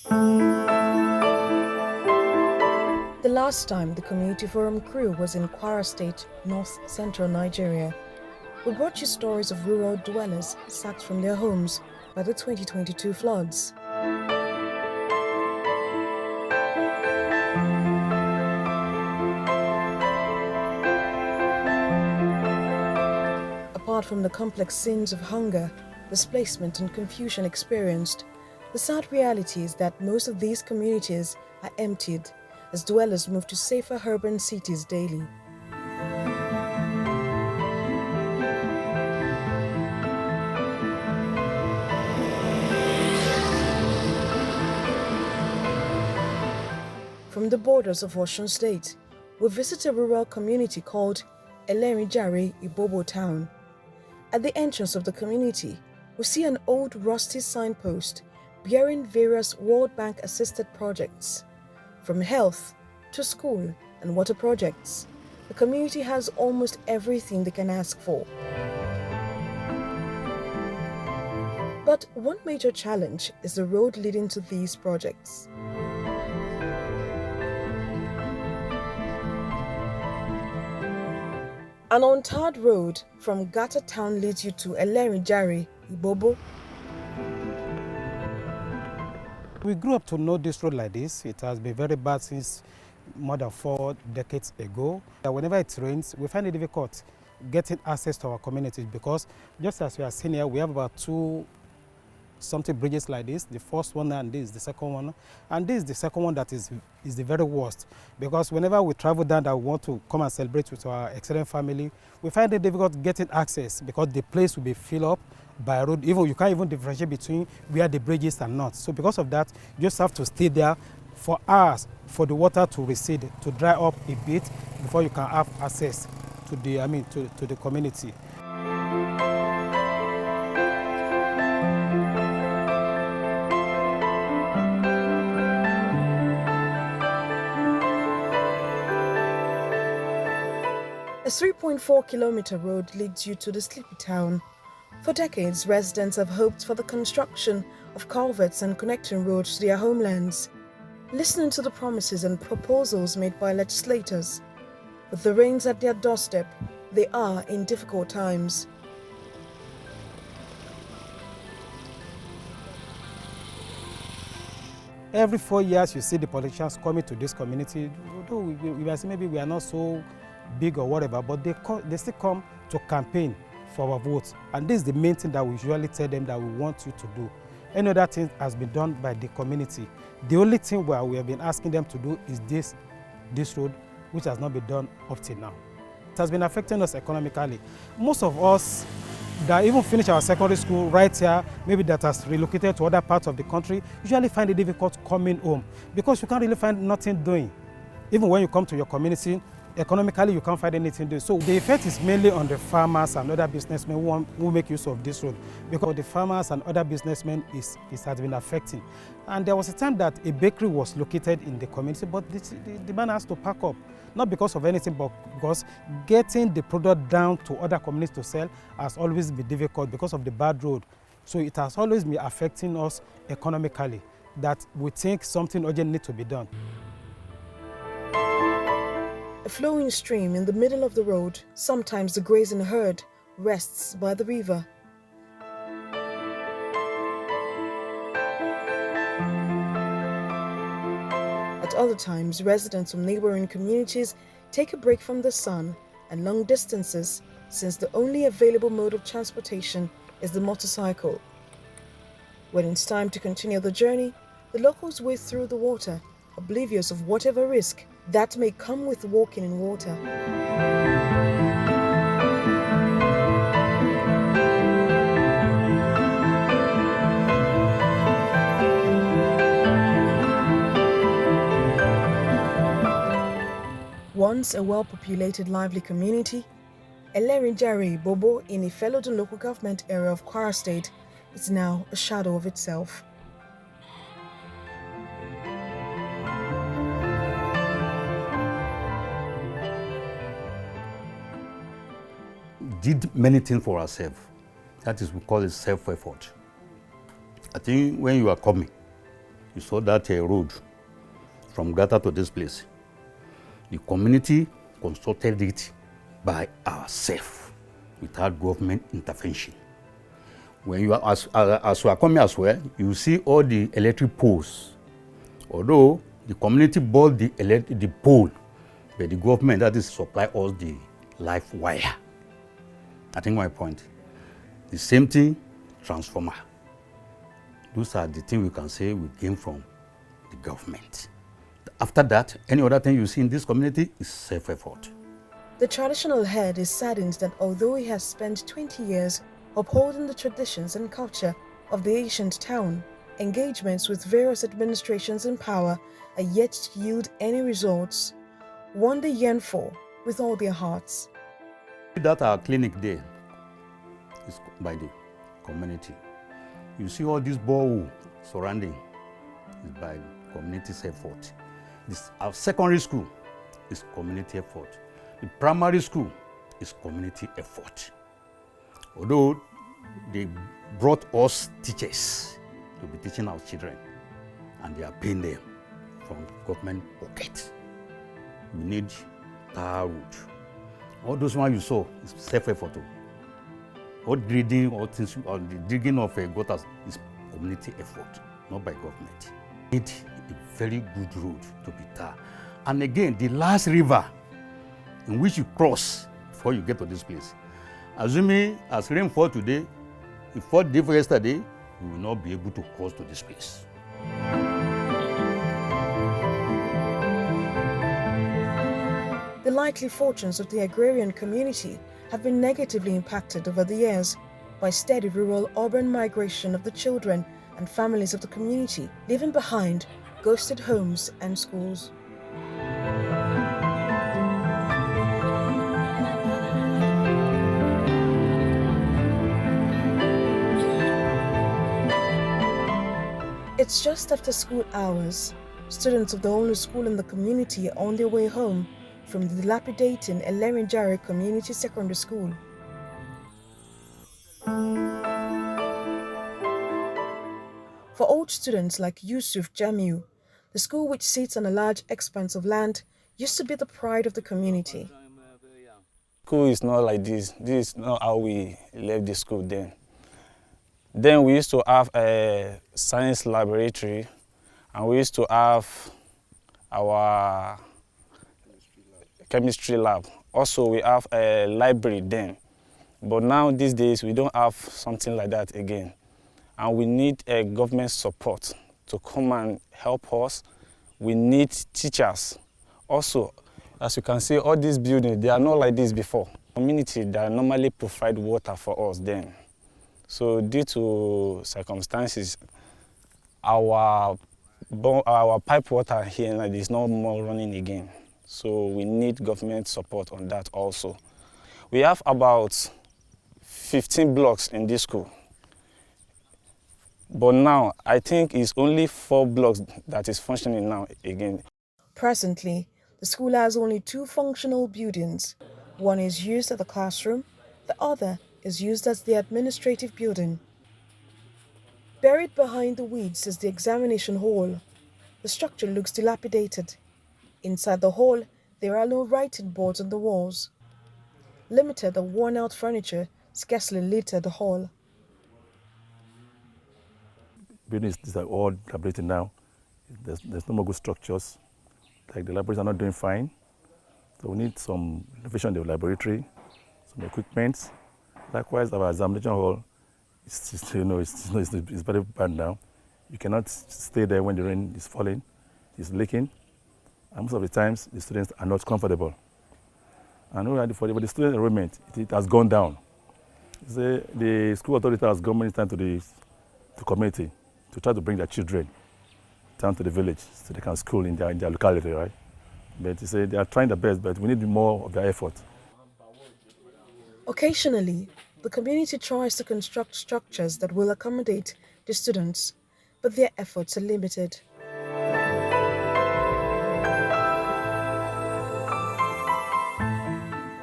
The last time the community forum crew was in Kwara State, north-central Nigeria, we brought you stories of rural dwellers sacked from their homes by the 2022 floods. Apart from the complex scenes of hunger, displacement and confusion experienced, the sad reality is that most of these communities are emptied as dwellers move to safer urban cities daily. From the borders of Osun State, we visit a rural community called Elerinjare Ibobo town. At the entrance of the community, we see an old rusty signpost bearing various World Bank-assisted projects. From health to school and water projects, the community has almost everything they can ask for. But one major challenge is the road leading to these projects. An untarred road from Gata town leads you to Elerinjare Ibobo. We grew up to know this road like this. It has been very bad since more than 4 decades ago. Whenever it rains, we find it difficult getting access to our communities because just as we are seeing here, we have about 2 something bridges like this. The first one and this is the second one. And this is the second one that is the very worst because whenever we travel down that we want to come and celebrate with our extended family, we find it difficult getting access because the place will be filled up by road. Even you can't even differentiate between where the bridges are not. So because of that, you just have to stay there for hours for the water to recede, to dry up a bit before you can have access to the to the community. A 3.4-kilometer road leads you to the sleepy town. For decades, residents have hoped for the construction of culverts and connecting roads to their homelands, listening to the promises and proposals made by legislators. With the rains at their doorstep, they are in difficult times. Every 4 years, you see the politicians coming to this community. Although we say maybe we are not so big or whatever, but they still come to campaign for our votes. And this is the main thing that we usually tell them that we want you to do. Any other thing has been done by the community. The only thing where we have been asking them to do is this road, which has not been done up till now. It has been affecting us economically. Most of us that even finish our secondary school right here, maybe that has relocated to other parts of the country, usually find it difficult coming home because you can't really find nothing doing. Even when you come to your community, economically you can't find anything to do. So the effect is mainly on the farmers and other businessmen who make use of this road, because the farmers and other businessmen it has been affecting. And there was a time that a bakery was located in the community, but the man has to pack up, not because of anything, but because getting the product down to other communities to sell has always been difficult because of the bad road. So it has always been affecting us economically, that we think something urgent needs to be done. A flowing stream in the middle of the road, sometimes the grazing herd, rests by the river. At other times, residents from neighbouring communities take a break from the sun and long distances, since the only available mode of transportation is the motorcycle. When it's time to continue the journey, the locals wade through the water, oblivious of whatever risk that may come with walking in water. Once a well-populated, lively community, Elerinjare Ibobo in Ifelodun local government area of Kwara State is now a shadow of itself. Did many things for ourselves. That is, we call it self-effort. I think when you are coming, you saw that road from Gata to this place. The community constructed it by ourselves without government intervention. When you are, as you are coming as well, you see all the electric poles. Although the community bought the pole, but the government that is supply us the live wire. I think my point. The same thing, transformer. Those are the things we can say we gain from the government. After that, any other thing you see in this community is self-effort. The traditional head is saddened that although he has spent 20 years upholding the traditions and culture of the ancient town, engagements with various administrations in power are yet to yield any results. One they yearn for with all their hearts. That our clinic there is by the community. You see all this borehole surrounding is by community's effort. Our secondary school is community effort. The primary school is community effort. Although they brought us teachers to be teaching our children, and they are paying them from government pocket. We need tar road. All those ones you saw is self-effort. All grading, all things, or the digging of gutters is community effort, not by government. We need a very good road to be tarred. And again, the last river in which you cross before you get to this place. Assuming as rain fall today, if fall day for yesterday, we will not be able to cross to this place. The likely fortunes of the agrarian community have been negatively impacted over the years by steady rural-urban migration of the children and families of the community, leaving behind ghosted homes and schools. It's just after school hours. Students of the only school in the community are on their way home from the dilapidated Elerinjare Community Secondary School. For old students like Yusuf Jamiu, the school, which sits on a large expanse of land, used to be the pride of the community. School is not like this. This is not how we left the school then. Then we used to have a science laboratory, and we used to have our chemistry lab. Also, we have a library then. But now, these days, we don't have something like that again. And we need a government support to come and help us. We need teachers. Also, as you can see, all these buildings, they are not like this before. Community that normally provide water for us then. So due to circumstances, our pipe water here is no more running again. So we need government support on that also. We have about 15 blocks in this school. But now, I think it's only 4 blocks that is functioning now again. Presently, the school has only 2 functional buildings. One is used as a classroom, the other is used as the administrative building. Buried behind the weeds is the examination hall. The structure looks dilapidated. Inside the hall, there are no writing boards on the walls. Limited and worn-out furniture scarcely litter the hall. Buildings are all dilapidated now. There's no more good structures. Like the libraries are not doing fine. So we need some renovation of the laboratory, some equipment. Likewise, our examination hall it's very bad now. You cannot stay there when the rain is falling, it's leaking, and most of the times the students are not comfortable. And for the student enrollment, it has gone down. The school authority has gone many times to the community to try to bring their children down to the village so they can school in their locality, right? But they are trying their best, but we need more of their effort. Occasionally, the community tries to construct structures that will accommodate the students, but their efforts are limited.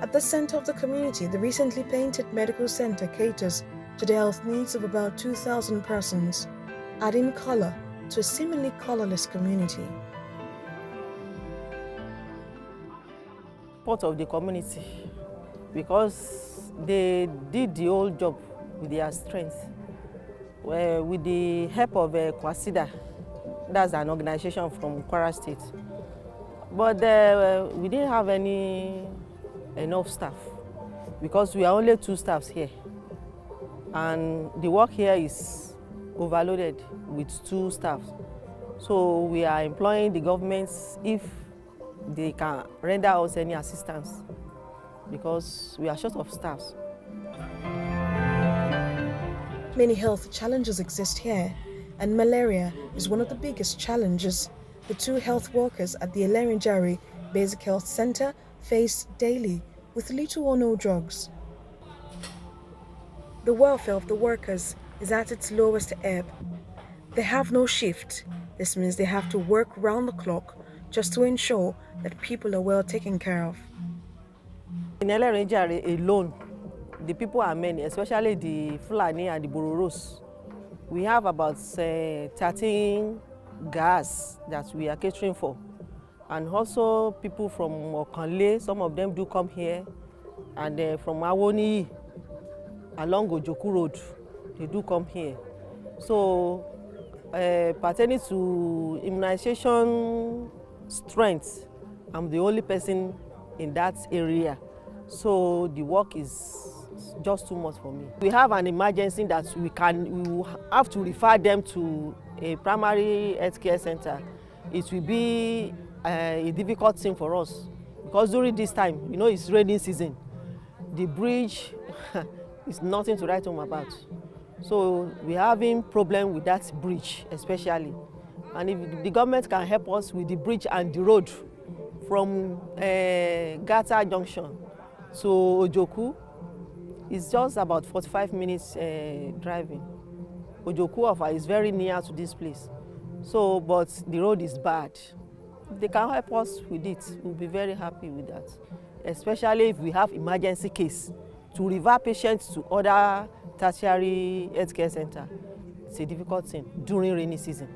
At the center of the community, the recently painted medical center caters to the health needs of about 2,000 persons, adding color to a seemingly colorless community. Part of the community, because they did the whole job with their strength. With the help of Kwasida, that's an organization from Kwara State. But we didn't have enough staff, because we are only 2 staffs here. And the work here is overloaded with 2 staff. So we are employing the government if they can render us any assistance, because we are short of staffs. Many health challenges exist here, and malaria is one of the biggest challenges the 2 health workers at the Elerinjare Basic Health Center face daily with little or no drugs. The welfare of the workers is at its lowest ebb. They have no shift. This means they have to work round the clock just to ensure that people are well taken care of. In Elerinjare alone, the people are many, especially the Fulani and the Bororos. We have about 13 gas that we are catering for. And also people from Okanle, some of them do come here. And from Awoni, along Ojoku Road, they do come here. So pertaining to immunization strength, I'm the only person in that area. So the work is just too much for me. We have an emergency that we will have to refer them to a primary healthcare center. It will be a difficult thing for us, because during this time, you know, it's rainy season. The bridge is nothing to write home about. So we're having problem with that bridge especially. And if the government can help us with the bridge and the road from Gata Junction to Ojoku, it's just about 45 minutes driving. Ojoku Ofa is very near to this place. So, but the road is bad. If they can help us with it, we'll be very happy with that. Especially if we have emergency case, to refer patients to other tertiary healthcare center. It's a difficult thing during rainy season.